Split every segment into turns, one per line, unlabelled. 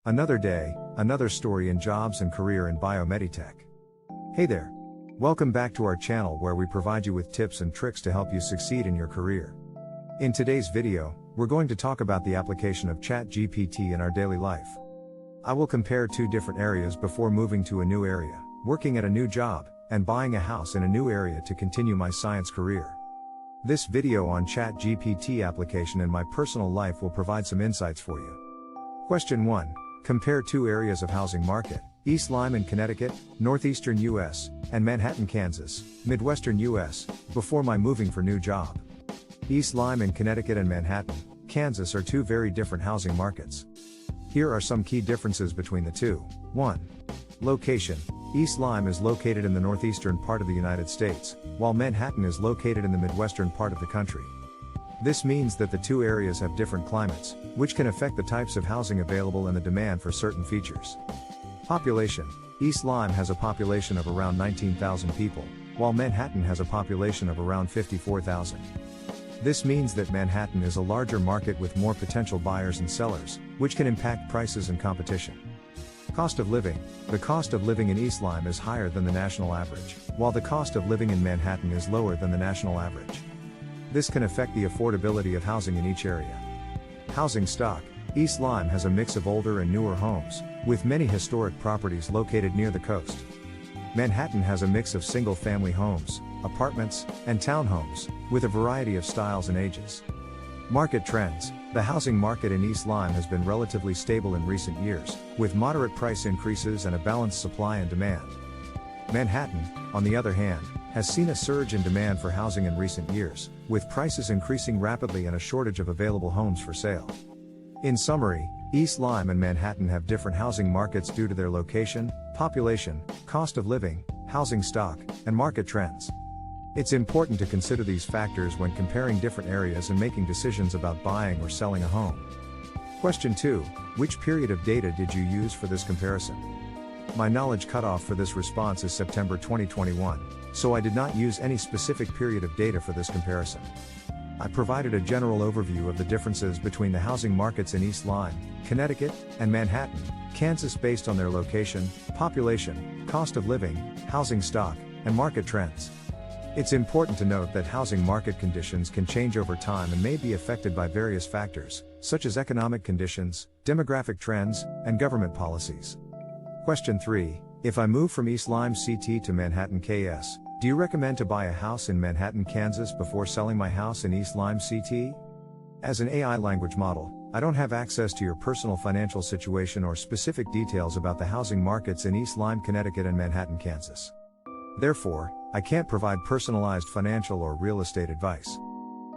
Another day, another story in jobs and career in biomedical. Hey there. Welcome back to our channel where we provide you with tips and tricks to help you succeed in your career. In today's video, we're going to talk about the application of ChatGPT in our daily life. I will compare two different areas before moving to a new area, working at a new job, and buying a house in a new area to continue my science career. This video on ChatGPT application in my personal life will provide some insights for you. Question 1. Compare two areas of housing market: East Lyme, Connecticut, northeastern US, and Manhattan, Kansas, midwestern US, before my moving for new job. East Lyme, Connecticut and Manhattan, Kansas are two very different housing markets. Here are some key differences between the two. 1. Location. East Lyme is located in the northeastern part of the United States, while Manhattan is located in the midwestern part of the country. This means that the two areas have different climates, which can affect the types of housing available and the demand for certain features. Population. East Lyme has a population of around 19,000 people, while Manhattan has a population of around 54,000. This means that Manhattan is a larger market with more potential buyers and sellers, which can impact prices and competition. Cost of living. The cost of living in East Lyme is higher than the national average, while the cost of living in Manhattan is lower than the national average. This can affect the affordability of housing in each area. Housing stock. East Lyme has a mix of older and newer homes, with many historic properties located near the coast. Manhattan has a mix of single-family homes, apartments, and townhomes, with a variety of styles and ages. Market trends. The housing market in East Lyme has been relatively stable in recent years, with moderate price increases and a balanced supply and demand. Manhattan, on the other hand, has seen a surge in demand for housing in recent years, with prices increasing rapidly and a shortage of available homes for sale. In summary, East Lyme and Manhattan have different housing markets due to their location, population, cost of living, housing stock, and market trends. It's important to consider these factors when comparing different areas and making decisions about buying or selling a home. Question 2. Which period of data did you use for this comparison? My knowledge cutoff for this response is September 2021, so I did not use any specific period of data for this comparison. I provided a general overview of the differences between the housing markets in East Lyme, Connecticut, and Manhattan, Kansas based on their location, population, cost of living, housing stock, and market trends. It's important to note that housing market conditions can change over time and may be affected by various factors, such as economic conditions, demographic trends, and government policies. Question 3. If I move from East Lyme CT to Manhattan KS, do you recommend to buy a house in Manhattan, Kansas before selling my house in East Lyme CT? As an AI language model, I don't have access to your personal financial situation or specific details about the housing markets in East Lyme, Connecticut and Manhattan, Kansas. Therefore, I can't provide personalized financial or real estate advice.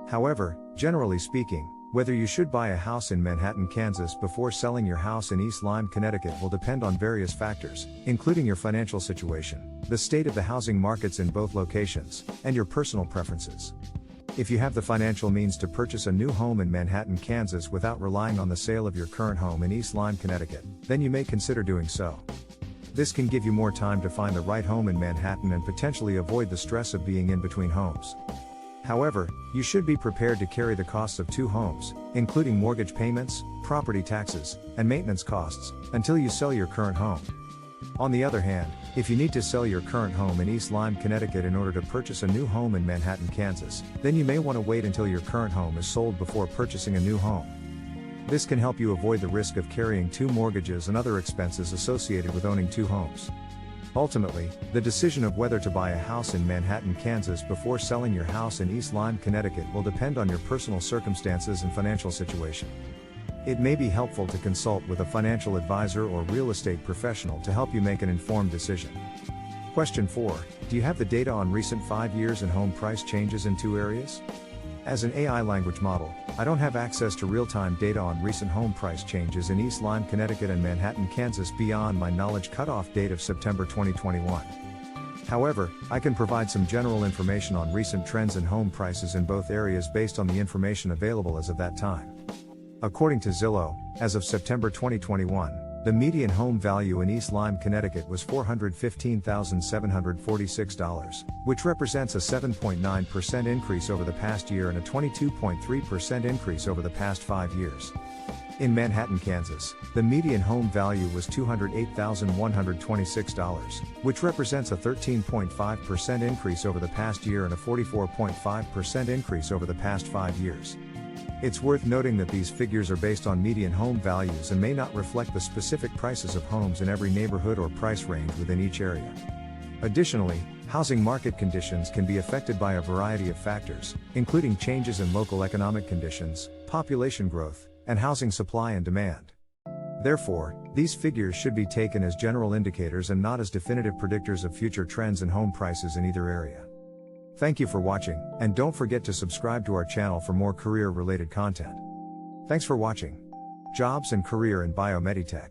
However, generally speaking, whether you should buy a house in Manhattan, Kansas before selling your house in East Lyme, Connecticut will depend on various factors, including your financial situation, the state of the housing markets in both locations, and your personal preferences. If you have the financial means to purchase a new home in Manhattan, Kansas without relying on the sale of your current home in East Lyme, Connecticut, then you may consider doing so. This can give you more time to find the right home in Manhattan and potentially avoid the stress of being in between homes. However, you should be prepared to carry the costs of two homes, including mortgage payments, property taxes, and maintenance costs, until you sell your current home. On the other hand, if you need to sell your current home in East Lyme, Connecticut in order to purchase a new home in Manhattan, Kansas, then you may want to wait until your current home is sold before purchasing a new home. This can help you avoid the risk of carrying two mortgages and other expenses associated with owning two homes. Ultimately, the decision of whether to buy a house in Manhattan, Kansas before selling your house in East Lyme, Connecticut will depend on your personal circumstances and financial situation. It may be helpful to consult with a financial advisor or real estate professional to help you make an informed decision. Question 4. Do you have the data on recent 5 years and home price changes in two areas? As an AI language model, I don't have access to real-time data on recent home price changes in East Lyme, Connecticut and Manhattan, Kansas beyond my knowledge cutoff date of September 2021. However, I can provide some general information on recent trends in home prices in both areas based on the information available as of that time. According to Zillow, as of September 2021, the median home value in East Lyme, Connecticut was $415,746, which represents a 7.9% increase over the past year and a 22.3% increase over the past 5 years. In Manhattan, Kansas, the median home value was $208,126, which represents a 13.5% increase over the past year and a 44.5% increase over the past 5 years. It's worth noting that these figures are based on median home values and may not reflect the specific prices of homes in every neighborhood or price range within each area. Additionally, housing market conditions can be affected by a variety of factors, including changes in local economic conditions, population growth, and housing supply and demand. Therefore, these figures should be taken as general indicators and not as definitive predictors of future trends in home prices in either area. Thank you for watching, and don't forget to subscribe to our channel for more career-related content. Thanks for watching. Jobs and career in biomeditech.